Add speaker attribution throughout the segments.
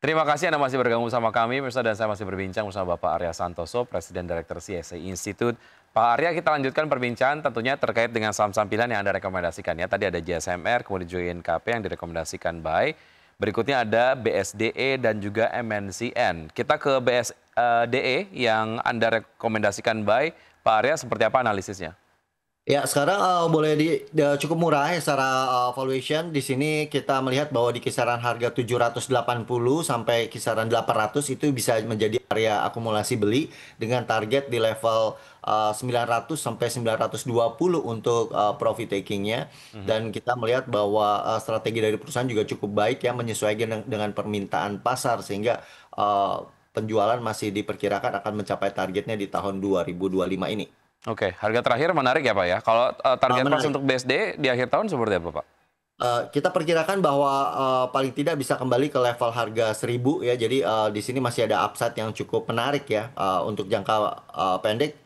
Speaker 1: Terima kasih Anda masih bergabung sama kami, pemirsa, dan saya masih berbincang bersama Bapak Arya Santoso, Presiden Direktur CSI Institute. Pak Arya, kita lanjutkan perbincangan tentunya terkait dengan saham-saham pilihan yang Anda rekomendasikan ya. Tadi ada JSMR, kemudian juga INKP yang direkomendasikan buy. Berikutnya ada BSDE dan juga MNCN. Kita ke BSDE yang Anda rekomendasikan buy. Pak Arya, seperti apa analisisnya?
Speaker 2: Ya, sekarang boleh cukup murah ya secara valuation. Di sini kita melihat bahwa di kisaran harga 780 sampai kisaran 800 itu bisa menjadi area akumulasi beli dengan target di level 900 sampai 920 untuk profit takingnya.
Speaker 1: Mhm.
Speaker 2: Dan kita melihat bahwa strategi dari perusahaan juga cukup baik ya, menyesuaikan dengan permintaan pasar sehingga penjualan masih diperkirakan akan mencapai targetnya di tahun 2025 ini.
Speaker 1: Oke, harga terakhir menarik ya Pak ya. Kalau target price
Speaker 2: Menarik.
Speaker 1: untuk BSD di akhir tahun seperti apa Pak?
Speaker 2: Kita perkirakan bahwa paling tidak bisa kembali ke level harga 1000 ya. Jadi di sini masih ada upside yang cukup menarik ya untuk jangka pendek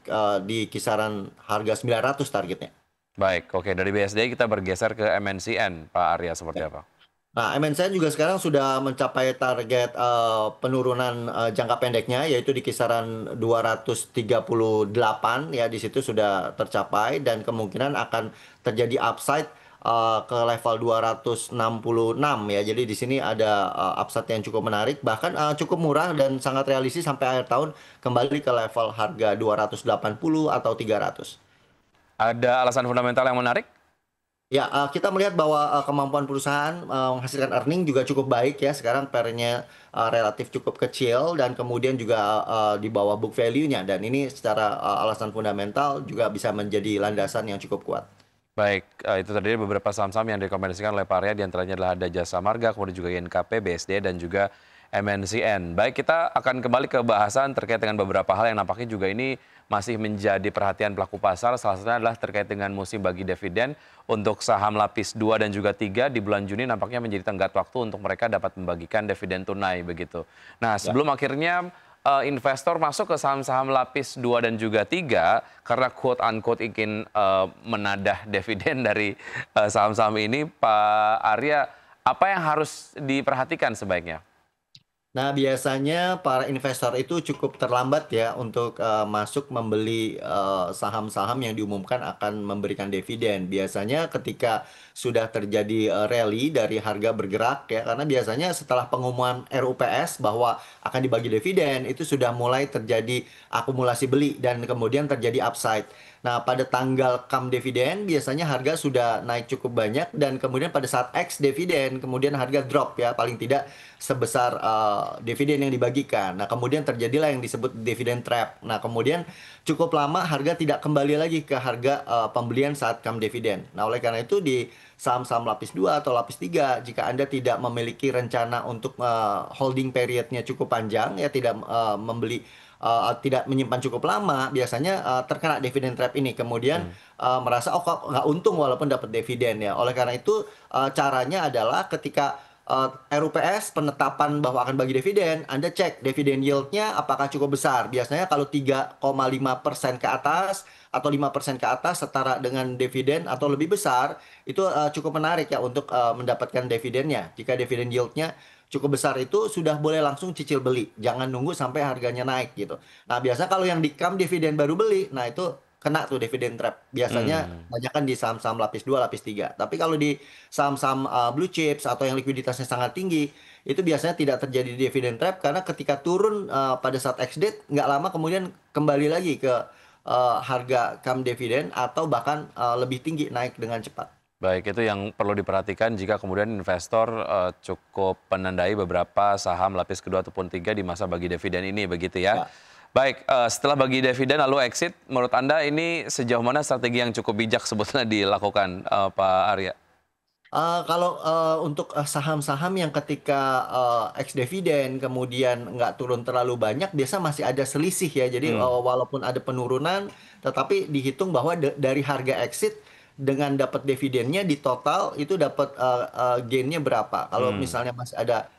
Speaker 2: di kisaran harga 900 targetnya.
Speaker 1: Baik, oke, dari BSD kita bergeser ke MNCN, Pak Arya, seperti apa?
Speaker 2: Nah, MNCN juga sekarang sudah mencapai target penurunan jangka pendeknya yaitu di kisaran 238 ya, di situ sudah tercapai dan kemungkinan akan terjadi upside ke level 266 ya. Jadi di sini ada upside yang cukup menarik, bahkan cukup murah dan sangat realistis sampai akhir tahun kembali ke level harga 280 atau 300.
Speaker 1: Ada alasan fundamental yang menarik?
Speaker 2: Ya, kita melihat bahwa kemampuan perusahaan menghasilkan earning juga cukup baik ya. Sekarang PER-nya relatif cukup kecil dan kemudian juga di bawah book value-nya. Dan ini secara alasan fundamental juga bisa menjadi landasan yang cukup kuat.
Speaker 1: Baik, itu tadi beberapa saham-saham yang direkomendasikan oleh Pak Arya, diantaranya adalah ada Jasa Marga, kemudian juga INKP, BSD, dan juga MNCN. Baik, kita akan kembali ke bahasan terkait dengan beberapa hal yang nampaknya juga ini masih menjadi perhatian pelaku pasar. Salah satunya adalah terkait dengan musim bagi dividen untuk saham lapis 2 dan juga 3 di bulan Juni nampaknya menjadi tenggat waktu untuk mereka dapat membagikan dividen tunai begitu. Nah,
Speaker 2: Ya.
Speaker 1: sebelum akhirnya investor masuk ke saham-saham lapis 2 dan juga 3 karena quote unquote ingin menadah dividen dari saham-saham ini, Pak Arya, apa yang harus diperhatikan sebaiknya?
Speaker 2: Nah, biasanya para investor itu cukup terlambat ya untuk masuk membeli saham-saham yang diumumkan akan memberikan dividen. Biasanya ketika sudah terjadi rally dari harga bergerak ya, karena biasanya setelah pengumuman RUPS bahwa akan dibagi dividen itu sudah mulai terjadi akumulasi beli dan kemudian terjadi upside. Nah, pada tanggal come dividen biasanya harga sudah naik cukup banyak dan kemudian pada saat ex dividen kemudian harga drop ya, paling tidak sebesar dividen yang dibagikan. Nah, kemudian terjadilah yang disebut dividen trap. Nah, kemudian cukup lama harga tidak kembali lagi ke harga pembelian saat come dividen. Nah, oleh karena itu di saham-saham lapis 2 atau lapis 3 jika Anda tidak memiliki rencana untuk holding periodnya cukup panjang ya, tidak membeli tidak menyimpan cukup lama, biasanya terkena dividen trap ini. Kemudian
Speaker 1: Hmm.
Speaker 2: merasa oh kok nggak untung walaupun dapat dividen ya. Oleh karena itu caranya adalah ketika RUPS penetapan bahwa akan bagi dividen, Anda cek dividen yield-nya apakah cukup besar. Biasanya kalau 3,5% ke atas atau 5% ke atas setara dengan dividen atau lebih besar, itu cukup menarik ya untuk mendapatkan dividennya. Jika dividen yield-nya cukup besar itu sudah boleh langsung cicil beli. Jangan nunggu sampai harganya naik gitu. Nah, biasa kalau yang di-come dividen baru beli, nah itu kena tuh dividen trap. Biasanya
Speaker 1: Hmm.
Speaker 2: banyak kan di saham-saham lapis 2 lapis 3. Tapi kalau di saham-saham blue chips atau yang likuiditasnya sangat tinggi, itu biasanya tidak terjadi dividen trap karena ketika turun pada saat ex-date, nggak lama kemudian kembali lagi ke harga come dividen atau bahkan lebih tinggi naik dengan cepat.
Speaker 1: Baik, itu yang perlu diperhatikan jika kemudian investor cukup menandai beberapa saham lapis kedua ataupun tiga di masa bagi dividen ini, begitu ya.
Speaker 2: Ya.
Speaker 1: Baik, setelah bagi dividen lalu exit, menurut Anda ini sejauh mana strategi yang cukup bijak sebetulnya dilakukan, Pak Arya?
Speaker 2: Kalau untuk saham-saham yang ketika ex dividen kemudian nggak turun terlalu banyak, biasa masih ada selisih ya. Jadi
Speaker 1: Hmm.
Speaker 2: walaupun ada penurunan, tetapi dihitung bahwa dari harga exit dengan dapat dividennya di total itu dapat gainnya berapa. Kalau
Speaker 1: Hmm.
Speaker 2: misalnya masih ada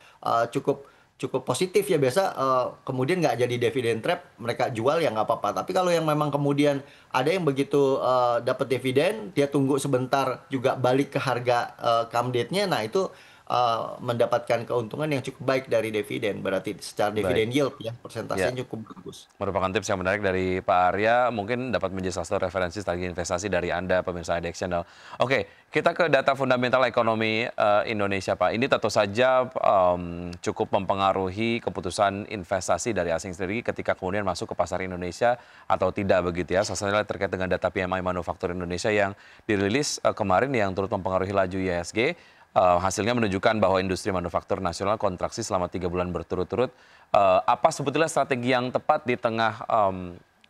Speaker 2: cukup cukup positif ya biasa kemudian nggak jadi dividen trap, mereka jual ya nggak apa-apa. Tapi kalau yang memang kemudian ada yang begitu dapat dividen, dia tunggu sebentar juga balik ke harga come date-nya. Nah, itu mendapatkan keuntungan yang cukup baik dari dividen. Berarti secara
Speaker 1: Baik.
Speaker 2: dividen yield ya,
Speaker 1: Ya.
Speaker 2: persentasenya cukup bagus.
Speaker 1: Merupakan tips yang menarik dari Pak Arya, mungkin dapat menjadi salah satu referensi strategi investasi dari Anda, pemirsa IDX Channel. Oke, kita ke data fundamental ekonomi Indonesia, Pak. Ini tentu saja cukup mempengaruhi keputusan investasi dari asing sendiri ketika kemudian masuk ke pasar Indonesia atau tidak begitu ya. Salah satunya terkait dengan data PMI Manufaktur Indonesia yang dirilis kemarin yang turut mempengaruhi laju IHSG. Hasilnya menunjukkan bahwa industri manufaktur nasional kontraksi selama 3 bulan berturut-turut. Apa sebetulnya strategi yang tepat di tengah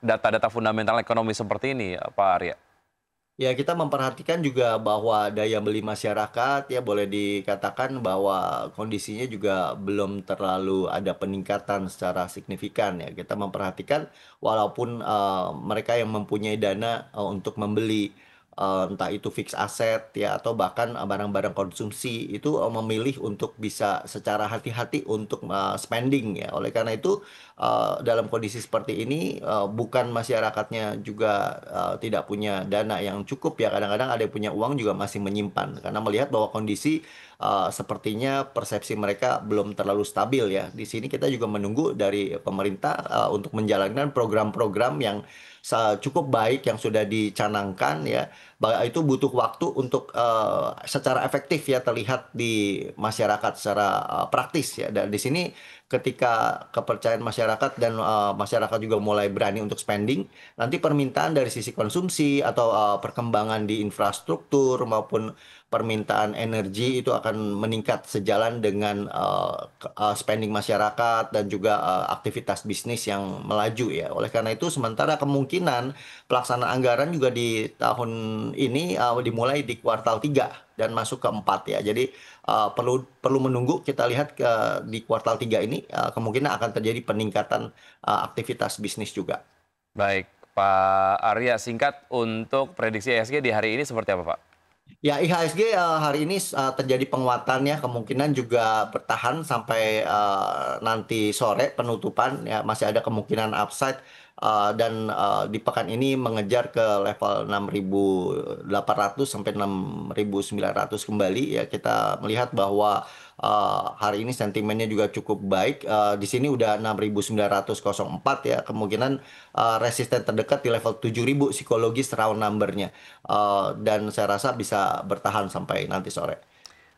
Speaker 1: data-data fundamental ekonomi seperti ini, Pak Arya?
Speaker 2: Ya, kita memperhatikan juga bahwa daya beli masyarakat ya boleh dikatakan bahwa kondisinya juga belum terlalu ada peningkatan secara signifikan ya. Kita memperhatikan walaupun mereka yang mempunyai dana untuk membeli entah itu fixed asset ya atau bahkan barang-barang konsumsi itu memilih untuk bisa secara hati-hati untuk spending ya. Oleh karena itu dalam kondisi seperti ini bukan masyarakatnya juga tidak punya dana yang cukup ya, kadang-kadang ada yang punya uang juga masih menyimpan karena melihat bahwa kondisi sepertinya persepsi mereka belum terlalu stabil ya. Di sini kita juga menunggu dari pemerintah untuk menjalankan program-program yang cukup baik yang sudah dicanangkan ya. Itu butuh waktu untuk secara efektif ya terlihat di masyarakat secara praktis ya. Dan di sini ketika kepercayaan masyarakat dan masyarakat juga mulai berani untuk spending, nanti permintaan dari sisi konsumsi atau perkembangan di infrastruktur maupun permintaan energi itu akan meningkat sejalan dengan spending masyarakat dan juga aktivitas bisnis yang melaju ya. Oleh karena itu sementara kemungkinan pelaksanaan anggaran juga di tahun ini dimulai di kuartal 3 dan masuk ke 4 ya. Jadi perlu menunggu kita lihat di kuartal 3 ini kemungkinan akan terjadi peningkatan aktivitas bisnis juga.
Speaker 1: Baik, Pak Arya, singkat untuk prediksi IHSG di hari ini seperti apa, Pak?
Speaker 2: Ya, IHSG hari ini terjadi penguatan ya, kemungkinan juga bertahan sampai nanti sore penutupan ya, masih ada kemungkinan upside dan di pekan ini mengejar ke level 6.800 sampai 6.900 kembali ya. Kita melihat bahwa hari ini sentimennya juga cukup baik. Di sini udah 6.904 ya, kemungkinan resisten terdekat di level 7.000 psikologis round number-nya. Dan saya rasa bisa bertahan sampai nanti sore.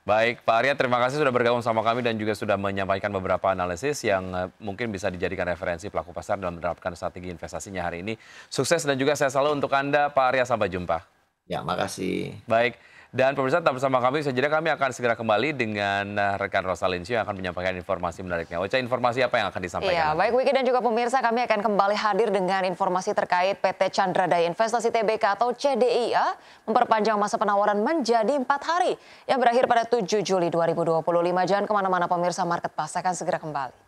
Speaker 1: Baik, Pak Arya, terima kasih sudah bergabung sama kami dan juga sudah menyampaikan beberapa analisis yang mungkin bisa dijadikan referensi pelaku pasar dalam menerapkan strategi investasinya hari ini. Sukses dan juga sehat selalu untuk Anda, Pak Arya. Sampai jumpa.
Speaker 2: Ya, makasih.
Speaker 1: Baik, dan pemirsa tetap bersama kami. Sejenak kami akan segera kembali dengan rekan Rosalincio yang akan menyampaikan informasi menariknya. Ocha, informasi apa yang akan disampaikan?
Speaker 3: Iya, baik Wiki dan juga pemirsa, kami akan kembali hadir dengan informasi terkait PT Chandra Daya Investasi Tbk atau CDIA memperpanjang masa penawaran menjadi 4 hari yang berakhir pada 7 Juli 2025. Jangan kemana-mana pemirsa, Market Pass akan segera kembali.